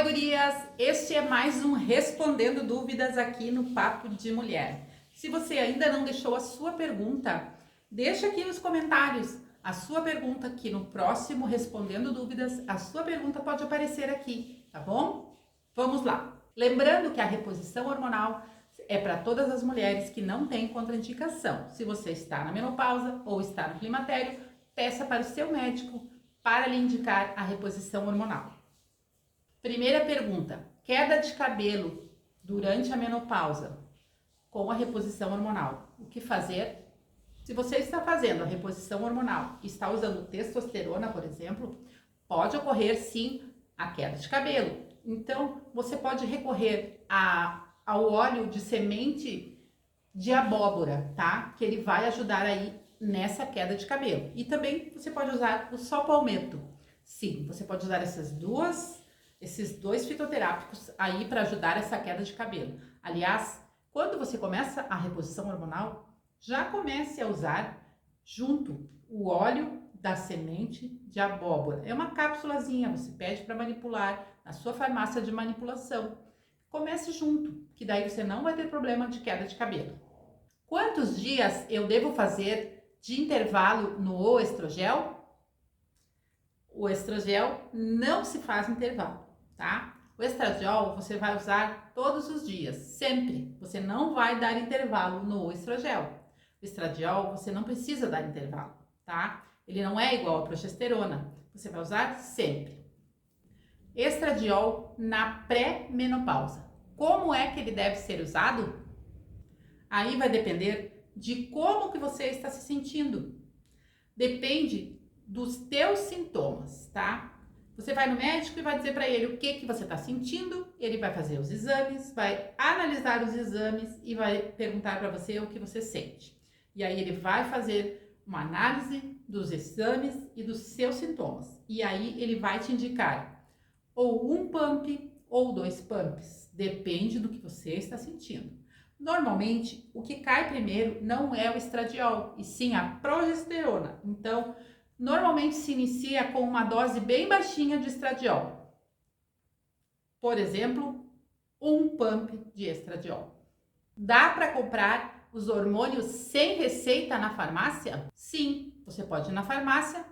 Oi, gurias! Este é mais um Respondendo Dúvidas aqui no Papo de Mulher. Se você ainda não deixou a sua pergunta, deixa aqui nos comentários a sua pergunta, que no próximo Respondendo Dúvidas, a sua pergunta pode aparecer aqui, tá bom? Vamos lá! Lembrando que a reposição hormonal é para todas as mulheres que não têm contraindicação. Se você está na menopausa ou está no climatério, peça para o seu médico para lhe indicar a reposição hormonal. Primeira pergunta: queda de cabelo durante a menopausa com a reposição hormonal. O que fazer? Se você está fazendo a reposição hormonal e está usando testosterona, por exemplo, pode ocorrer sim a queda de cabelo. Então, você pode recorrer ao óleo de semente de abóbora, tá? Que ele vai ajudar aí nessa queda de cabelo. E também você pode usar o sol palmetto. Sim, você pode usar esses dois fitoterápicos aí para ajudar essa queda de cabelo. Aliás, quando você começa a reposição hormonal, já comece a usar junto o óleo da semente de abóbora. É uma cápsulazinha, você pede para manipular na sua farmácia de manipulação. Comece junto, que daí você não vai ter problema de queda de cabelo. Quantos dias eu devo fazer de intervalo no estrogel? O estrogel não se faz intervalo, tá? O estradiol você vai usar todos os dias, sempre. Você não vai dar intervalo no estrogel. O estradiol você não precisa dar intervalo, tá? Ele não é igual à progesterona. Você vai usar sempre. Estradiol na pré-menopausa. Como é que ele deve ser usado? Aí vai depender de como que você está se sentindo. Depende dos teus sintomas, tá? Você vai no médico e vai dizer para ele o que você está sentindo, ele vai fazer os exames, vai analisar os exames e vai perguntar para você o que você sente. E aí ele vai fazer uma análise dos exames e dos seus sintomas. E aí ele vai te indicar ou um pump ou 2 pumps, depende do que você está sentindo. Normalmente, o que cai primeiro não é o estradiol, e sim a progesterona. Então, normalmente se inicia com uma dose bem baixinha de estradiol. Por exemplo, um pump de estradiol. Dá para comprar os hormônios sem receita na farmácia? Sim, você pode ir na farmácia,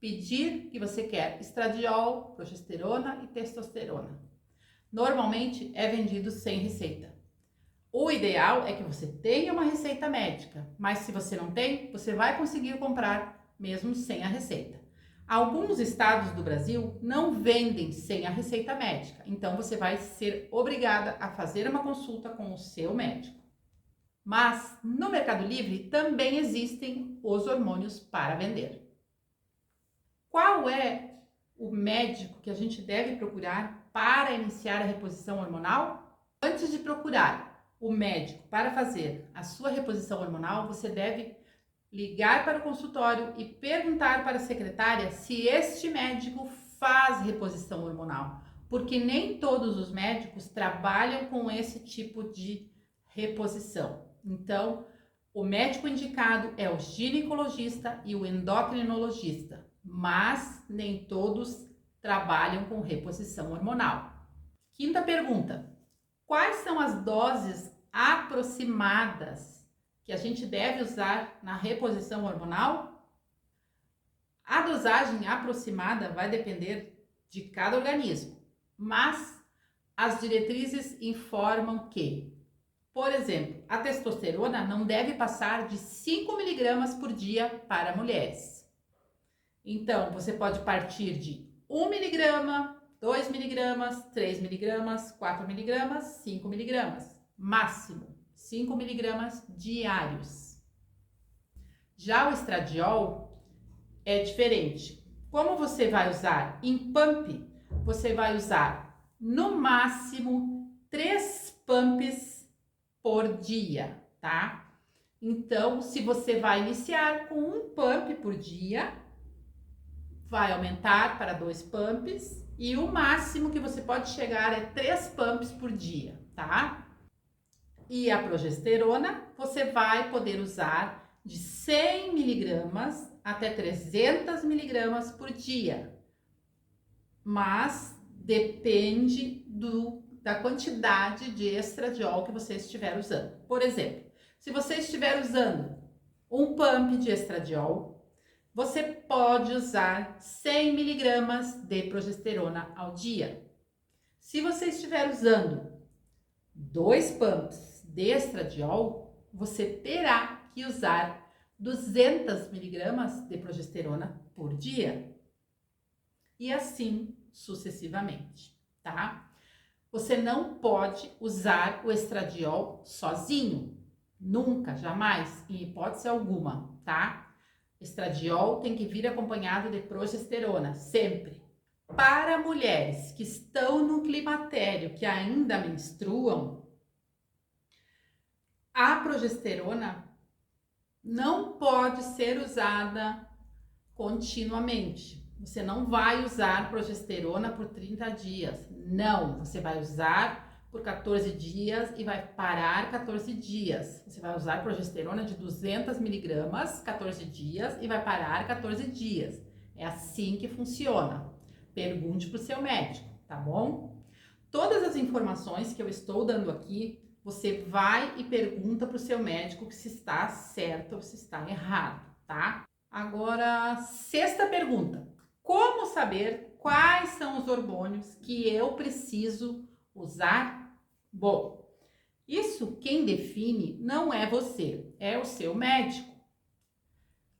pedir que você quer estradiol, progesterona e testosterona. Normalmente é vendido sem receita. O ideal é que você tenha uma receita médica, mas se você não tem, você vai conseguir comprar mesmo sem a receita. Alguns estados do Brasil não vendem sem a receita médica, então você vai ser obrigada a fazer uma consulta com o seu médico. Mas no Mercado Livre também existem os hormônios para vender. Qual é o médico que a gente deve procurar para iniciar a reposição hormonal? Antes de procurar o médico para fazer a sua reposição hormonal, você deve ligar para o consultório e perguntar para a secretária se este médico faz reposição hormonal, porque nem todos os médicos trabalham com esse tipo de reposição. Então, o médico indicado é o ginecologista e o endocrinologista, mas nem todos trabalham com reposição hormonal. Quinta pergunta: quais são as doses aproximadas que a gente deve usar na reposição hormonal? A dosagem aproximada vai depender de cada organismo, mas as diretrizes informam que, por exemplo, a testosterona não deve passar de 5 mg por dia para mulheres. Então, você pode partir de 1 mg, 2 mg, 3 mg, 4 mg, 5 mg, máximo 5 mg diários. Já o estradiol é diferente. Como você vai usar em pump, você vai usar no máximo 3 pumps por dia, tá? Então, se você vai iniciar com um pump por dia, vai aumentar para 2 pumps e o máximo que você pode chegar é 3 pumps por dia, tá? E a progesterona você vai poder usar de 100 miligramas até 300 miligramas por dia. Mas Depende da quantidade de estradiol que você estiver usando. Por exemplo, se você estiver usando um pump de estradiol, você pode usar 100 miligramas de progesterona ao dia. Se você estiver usando 2 pumps de estradiol, você terá que usar 200 miligramas de progesterona por dia. E assim sucessivamente, tá? Você não pode usar o estradiol sozinho. Nunca, jamais, em hipótese alguma, tá? Estradiol tem que vir acompanhado de progesterona, sempre. Para mulheres que estão no climatério, que ainda menstruam, a progesterona não pode ser usada continuamente. Você não vai usar progesterona por 30 dias. Não, você vai usar por 14 dias e vai parar 14 dias. Você vai usar progesterona de 200 miligramas 14 dias e vai parar 14 dias. É assim que funciona. Pergunte para o seu médico, tá bom? Todas as informações que eu estou dando aqui, você vai e pergunta para o seu médico se está certo ou se está errado, tá? Agora, sexta pergunta. Como saber quais são os hormônios que eu preciso usar? Bom, isso quem define não é você, é o seu médico.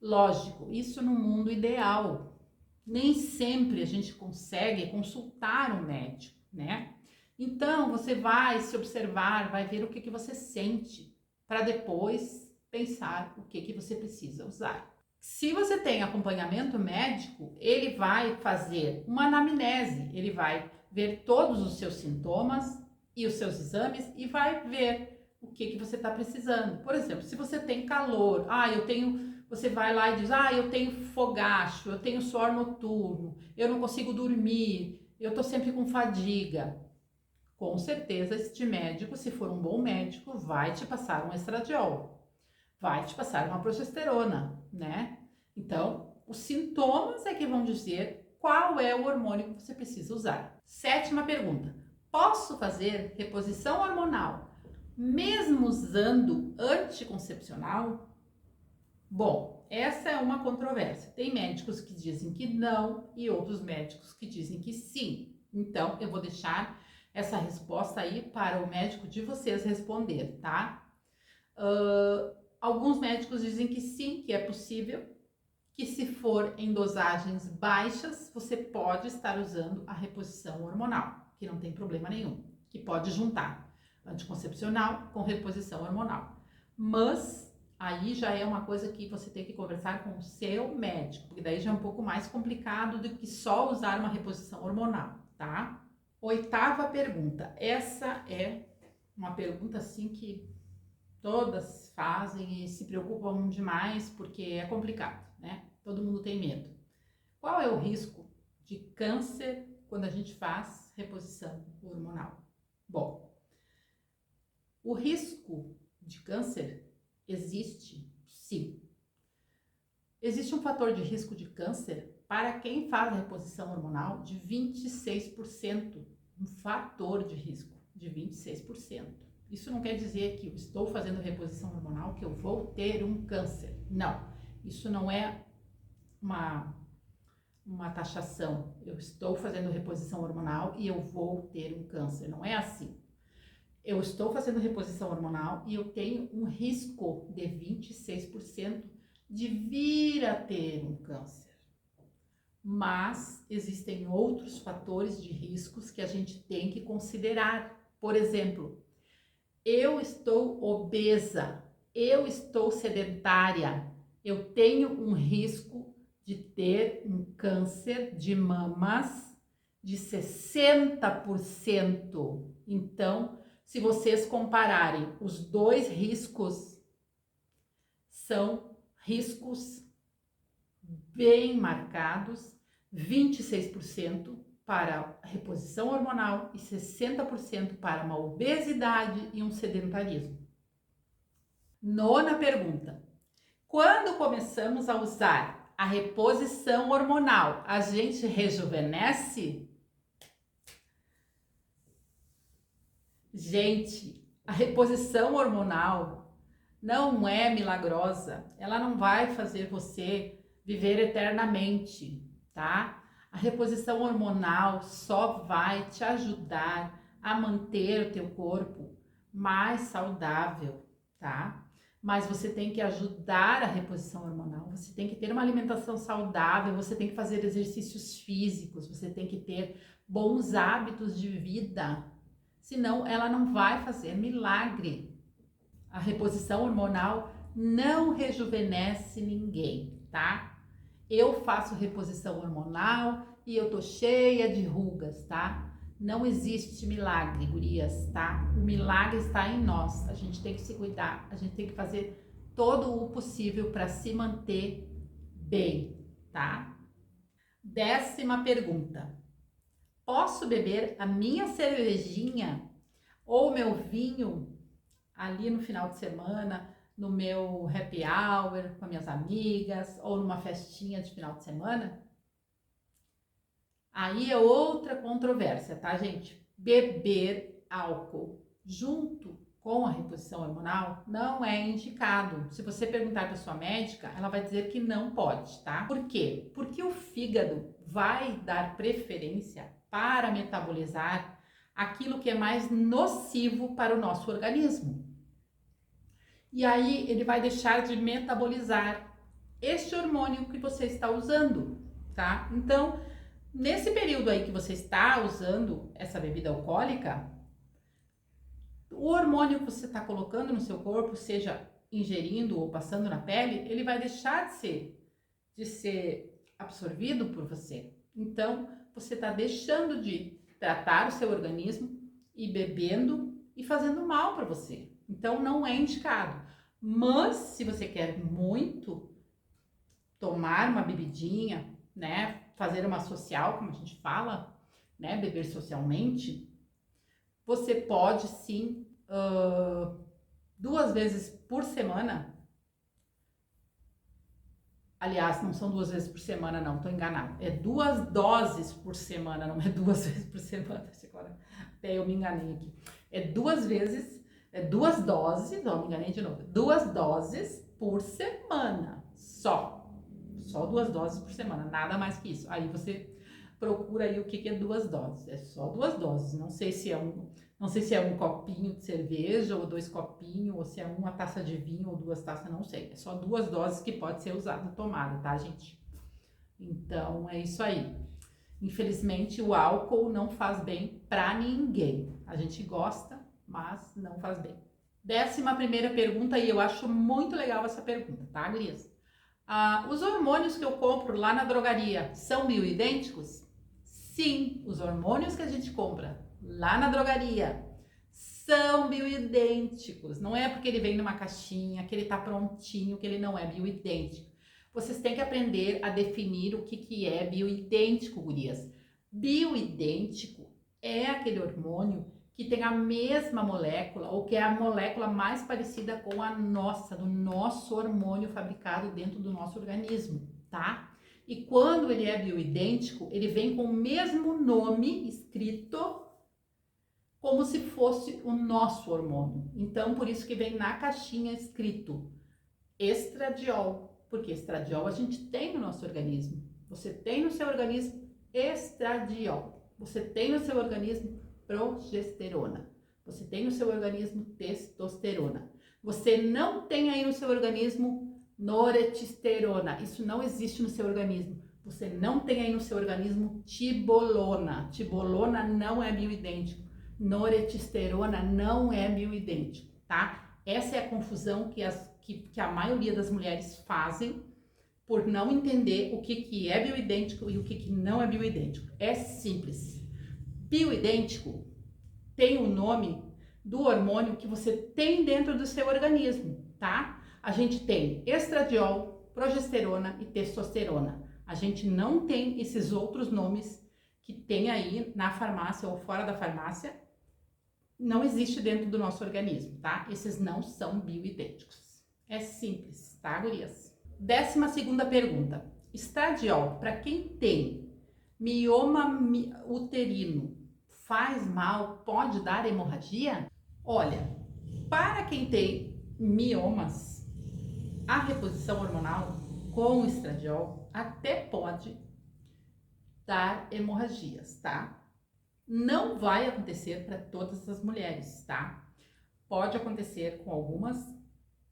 Lógico, isso no mundo ideal. Nem sempre a gente consegue consultar um médico, né? Então, você vai se observar, vai ver o que você sente, para depois pensar o que você precisa usar. Se você tem acompanhamento médico, ele vai fazer uma anamnese, ele vai ver todos os seus sintomas e os seus exames e vai ver o que você está precisando. Por exemplo, se você tem calor, você vai lá e diz, eu tenho fogacho, eu tenho suor noturno, eu não consigo dormir, eu tô sempre com fadiga. Com certeza este médico, se for um bom médico, vai te passar um estradiol. Vai te passar uma progesterona, né? Então, os sintomas é que vão dizer qual é o hormônio que você precisa usar. Sétima pergunta. Posso fazer reposição hormonal mesmo usando anticoncepcional? Bom, essa é uma controvérsia. Tem médicos que dizem que não e outros médicos que dizem que sim. Então, eu vou deixar essa resposta aí para o médico de vocês responder, tá? Alguns médicos dizem que sim, que é possível, que se for em dosagens baixas, você pode estar usando a reposição hormonal, que não tem problema nenhum, que pode juntar anticoncepcional com reposição hormonal. Mas aí já é uma coisa que você tem que conversar com o seu médico, porque daí já é um pouco mais complicado do que só usar uma reposição hormonal, tá? Oitava pergunta. Essa é uma pergunta assim que todas fazem e se preocupam demais porque é complicado, né? Todo mundo tem medo. Qual é o risco de câncer quando a gente faz reposição hormonal? Bom, o risco de câncer existe, sim. Existe um fator de risco de câncer para quem faz a reposição hormonal de 26%. Um fator de risco de 26%. Isso não quer dizer que eu estou fazendo reposição hormonal que eu vou ter um câncer. Não, isso não é uma taxação. Eu estou fazendo reposição hormonal e eu vou ter um câncer. Não é assim. Eu estou fazendo reposição hormonal e eu tenho um risco de 26% de vir a ter um câncer. Mas existem outros fatores de riscos que a gente tem que considerar. Por exemplo, eu estou obesa, eu estou sedentária, eu tenho um risco de ter um câncer de mamas de 60%. Então, se vocês compararem os dois riscos, são riscos bem marcados, 26% para a reposição hormonal e 60% para uma obesidade e um sedentarismo. Nona pergunta. Quando começamos a usar a reposição hormonal, a gente rejuvenesce? Gente, a reposição hormonal não é milagrosa, ela não vai fazer você viver eternamente, tá? A reposição hormonal só vai te ajudar a manter o teu corpo mais saudável, tá? Mas você tem que ajudar a reposição hormonal, você tem que ter uma alimentação saudável, você tem que fazer exercícios físicos, você tem que ter bons hábitos de vida, senão ela não vai fazer milagre. A reposição hormonal não rejuvenesce ninguém, tá? Eu faço reposição hormonal e eu tô cheia de rugas, tá? Não existe milagre, gurias, tá? O milagre está em nós. A gente tem que se cuidar, a gente tem que fazer todo o possível para se manter bem, tá? 10ª pergunta. Posso beber a minha cervejinha ou meu vinho ali no final de semana, no meu happy hour com as minhas amigas ou numa festinha de final de semana? Aí é outra controvérsia, tá, gente? Beber álcool junto com a reposição hormonal não é indicado. Se você perguntar para sua médica, ela vai dizer que não pode, tá? Por quê? Porque o fígado vai dar preferência para metabolizar aquilo que é mais nocivo para o nosso organismo. E aí ele vai deixar de metabolizar este hormônio que você está usando, tá? Então, nesse período aí que você está usando essa bebida alcoólica, o hormônio que você está colocando no seu corpo, seja ingerindo ou passando na pele, ele vai deixar de ser absorvido por você. Então, você está deixando de tratar o seu organismo e bebendo e fazendo mal para você. Então, não é indicado. Mas, se você quer muito tomar uma bebidinha, né, fazer uma social, como a gente fala, né, beber socialmente, você pode sim, 2 vezes por semana. Aliás, não são 2 vezes por semana, não, tô enganado. É 2 doses por semana, não é 2 vezes por semana. Agora, até eu me enganei aqui. É 2 vezes, 2 doses, não, me enganei de novo. 2 doses por semana, só. Só 2 doses por semana, nada mais que isso. Aí você procura aí o que é 2 doses. É só 2 doses. Não sei se é um copinho de cerveja ou 2 copinhos, ou se é uma taça de vinho ou 2 taças, não sei. É só 2 doses que pode ser usada, tomada, tá, gente? Então é isso aí. Infelizmente o álcool não faz bem pra ninguém. A gente gosta, mas não faz bem. 11ª pergunta, e eu acho muito legal essa pergunta, tá, gurias? Os hormônios que eu compro lá na drogaria são bioidênticos? Sim, os hormônios que a gente compra lá na drogaria são bioidênticos. Não é porque ele vem numa caixinha, que ele tá prontinho, que ele não é bioidêntico. Vocês têm que aprender a definir o que é bioidêntico, gurias. Bioidêntico é aquele hormônio que tem a mesma molécula, ou que é a molécula mais parecida com a nossa, do nosso hormônio fabricado dentro do nosso organismo, tá? E quando ele é bioidêntico, ele vem com o mesmo nome escrito como se fosse o nosso hormônio. Então, por isso que vem na caixinha escrito estradiol, porque estradiol a gente tem no nosso organismo. Você tem no seu organismo estradiol. Você tem no seu organismo progesterona. Você tem no seu organismo testosterona. Você não tem aí no seu organismo norethisterona. Isso não existe no seu organismo. Você não tem aí no seu organismo tibolona. Tibolona não é bioidêntico. Norethisterona não é bioidêntico, tá? Essa é a confusão que a maioria das mulheres fazem por não entender o que é bioidêntico e o que não é bioidêntico. É simples. Bioidêntico tem o nome do hormônio que você tem dentro do seu organismo, tá? A gente tem estradiol, progesterona e testosterona. A gente não tem esses outros nomes que tem aí na farmácia ou fora da farmácia. Não existe dentro do nosso organismo, tá? Esses não são bioidênticos. É simples, tá, gurias? 12ª pergunta. Estradiol, para quem tem mioma uterino faz mal, pode dar hemorragia? Olha, para quem tem miomas, a reposição hormonal com o estradiol até pode dar hemorragias, tá? Não vai acontecer para todas as mulheres, tá? Pode acontecer com algumas,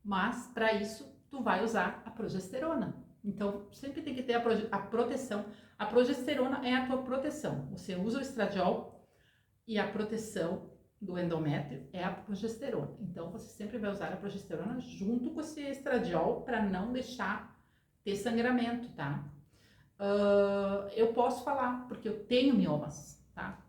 mas para isso tu vai usar a progesterona. Então, sempre tem que ter a proteção. A progesterona é a tua proteção. Você usa o estradiol e a proteção do endométrio é a progesterona. Então, você sempre vai usar a progesterona junto com esse estradiol para não deixar ter sangramento, tá? Eu posso falar, porque eu tenho miomas, tá?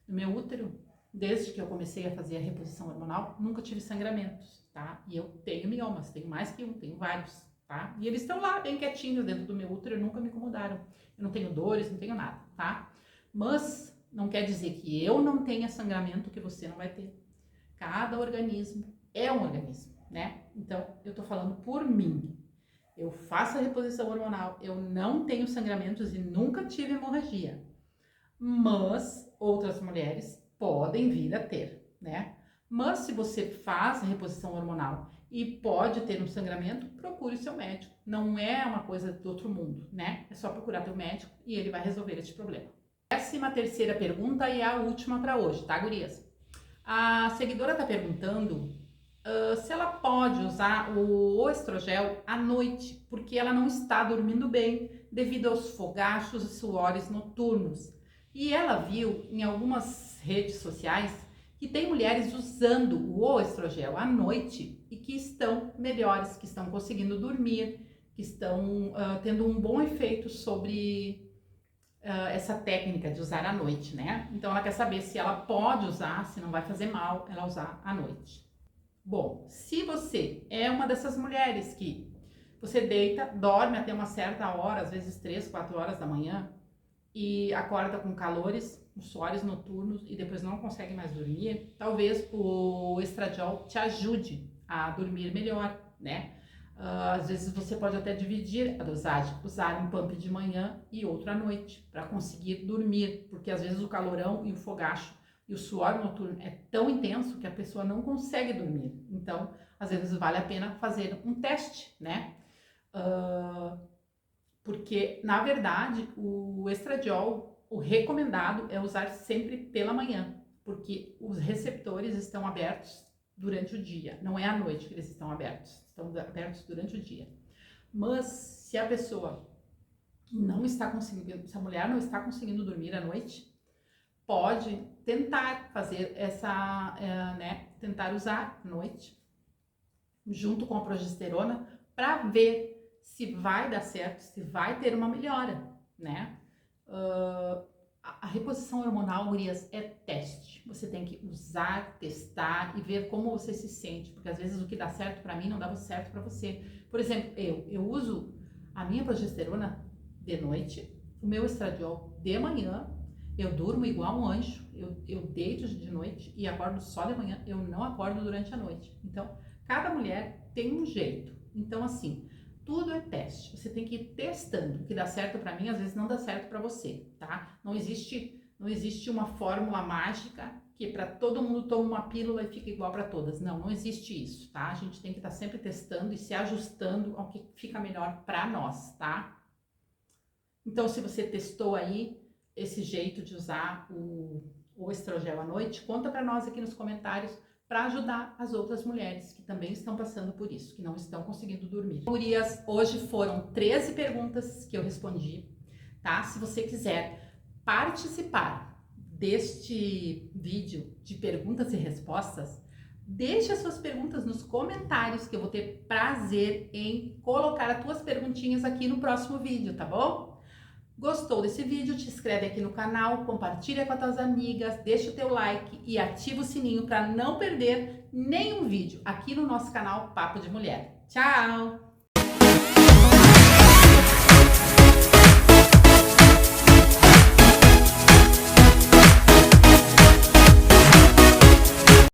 No meu útero, desde que eu comecei a fazer a reposição hormonal, nunca tive sangramentos, tá? E eu tenho miomas, tenho mais que um, tenho vários, tá? E eles estão lá bem quietinhos dentro do meu útero e nunca me incomodaram. Eu não tenho dores, não tenho nada, tá? Mas não quer dizer que eu não tenha sangramento que você não vai ter. Cada organismo é um organismo, né? Então, eu tô falando por mim. Eu faço a reposição hormonal, eu não tenho sangramentos e nunca tive hemorragia. Mas outras mulheres podem vir a ter, né? Mas se você faz a reposição hormonal e pode ter um sangramento, procure o seu médico. Não é uma coisa do outro mundo, né? É só procurar teu médico e ele vai resolver este problema. 13ª pergunta e a última para hoje, tá, gurias? A seguidora tá perguntando se ela pode usar o estrogel à noite, porque ela não está dormindo bem devido aos fogachos e suores noturnos. E ela viu em algumas redes sociais que tem mulheres usando o estrogel à noite e que estão melhores, que estão conseguindo dormir, que estão tendo um bom efeito sobre essa técnica de usar à noite, né? Então ela quer saber se ela pode usar, se não vai fazer mal ela usar à noite. Bom, se você é uma dessas mulheres que você deita, dorme até uma certa hora, às vezes 3, 4 horas da manhã, e acorda com calores, suores noturnos e depois não consegue mais dormir, talvez o estradiol te ajude a dormir melhor, né? Às vezes você pode até dividir a dosagem, usar um pump de manhã e outro à noite, para conseguir dormir, porque às vezes o calorão e o fogacho e o suor noturno é tão intenso que a pessoa não consegue dormir. Então, às vezes vale a pena fazer um teste, né? Porque, na verdade, o estradiol, o recomendado é usar sempre pela manhã, porque os receptores estão abertos durante o dia, não é à noite que eles estão abertos durante o dia. Mas, se a pessoa não está conseguindo, se a mulher não está conseguindo dormir à noite, pode tentar fazer tentar usar à noite, junto com a progesterona, para ver se vai dar certo, se vai ter uma melhora, né? A reposição hormonal, gurias, é teste. Você tem que usar, testar e ver como você se sente, porque às vezes o que dá certo para mim não dava certo para você. Por exemplo, eu uso a minha progesterona de noite, o meu estradiol de manhã, eu durmo igual um anjo, eu deito de noite e acordo só de manhã, eu não acordo durante a noite. Então, cada mulher tem um jeito. Então, assim, tudo é teste. Você tem que ir testando. O que dá certo para mim, às vezes não dá certo para você, tá? Não existe uma fórmula mágica que para todo mundo toma uma pílula e fica igual para todas. Não existe isso, tá? A gente tem que estar sempre testando e se ajustando ao que fica melhor para nós, tá? Então, se você testou aí esse jeito de usar o estrogel à noite, conta para nós aqui nos comentários para ajudar as outras mulheres que também estão passando por isso, que não estão conseguindo dormir. Gurias, hoje foram 13 perguntas que eu respondi, tá? Se você quiser participar deste vídeo de perguntas e respostas, deixe as suas perguntas nos comentários que eu vou ter prazer em colocar as tuas perguntinhas aqui no próximo vídeo, tá bom? Gostou desse vídeo? Te inscreve aqui no canal, compartilha com as tuas amigas, deixa o teu like e ativa o sininho para não perder nenhum vídeo aqui no nosso canal Papo de Mulher. Tchau!